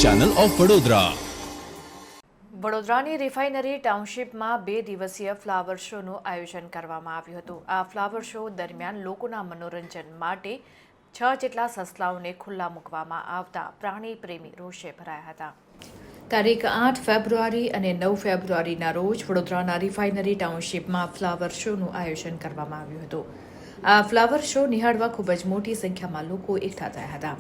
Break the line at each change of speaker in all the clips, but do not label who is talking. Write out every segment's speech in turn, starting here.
Channel of Vadodara.
વડોદરાની refinery ટાઉનશીપમાં 2 દિવસીય flower શોનું આયોજન કરવામાં આવ્યું હતું. આ ફ્લાવર શો દરમિયાન લોકોના મનોરંજન માટે 6 જેટલા સસલાઓને ખુલ્લા મૂકવામાં આવતા પ્રાણી પ્રેમી રોષે ભરાયા હતા. તારીખ 8 ફેબ્રુઆરી અને 9 ફેબ્રુઆરીના રોજ વડોદરાના રિફાઇનરી ટાઉનશીપમાં ફ્લાવર શોનું આયોજન કરવામાં આવ્યું હતું. આ ફ્લાવર શો નિહાળવા ખૂબ જ મોટી સંખ્યામાં લોકો એકઠા થયા હતા.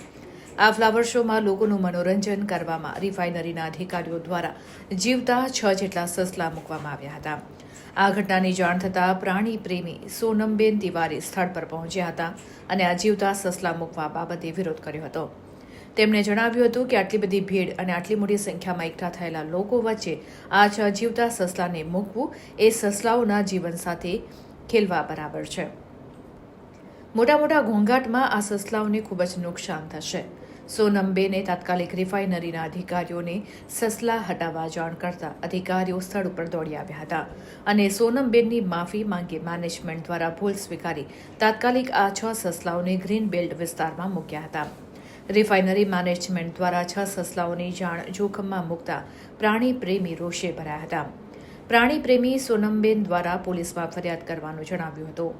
આ ફ્લાવર શોમાં લોકોનું મનોરંજન કરવામાં રિફાઇનરીના અધિકારીઓ દ્વારા જીવતા 6 જેટલા સસલા મૂકવામાં આવ્યા હતા. આ ઘટનાની જાણ થતાં પ્રાણી પ્રેમી સોનમબેન તિવારી સ્થળ પર પહોંચ્યા હતા અને આ જીવતા સસલા મૂકવા બાબતે વિરોધ કર્યો હતો. તેમણે જણાવ્યું હતું કે આટલી બધી ભીડ અને આટલી મોટી સંખ્યામાં એકઠા થયેલા લોકો વચ્ચે આ 6 જીવતા સસલાને મૂકવું એ સસલાઓના જીવન સાથે ખેલવા બરાબર છે. મોટા મોટા ઘોંઘાટમાં આ સસલાઓને ખૂબ જ નુકસાન થશે. સોનમબેને તાત્કાલિક રિફાઇનરીના અધિકારીઓને સસલા હટાવવા જાણ કરતા અધિકારીઓ સ્થળ ઉપર દોડી આવ્યા હતા અને સોનમબેનની માફી માંગી મેનેજમેન્ટ દ્વારા ભૂલ સ્વીકારી તાત્કાલિક આ 6 સસલાઓને ગ્રીન બેલ્ટ વિસ્તારમાં મૂક્યા હતા. રિફાઇનરી મેનેજમેન્ટ દ્વારા 6 સસલાઓની જાણ જોખમમાં મૂકતા પ્રાણી પ્રેમી રોષે ભરાયા હતા. પ્રાણી પ્રેમી સોનમબેન દ્વારા પોલીસમાં ફરિયાદ કરવાનું જણાવ્યું હતું.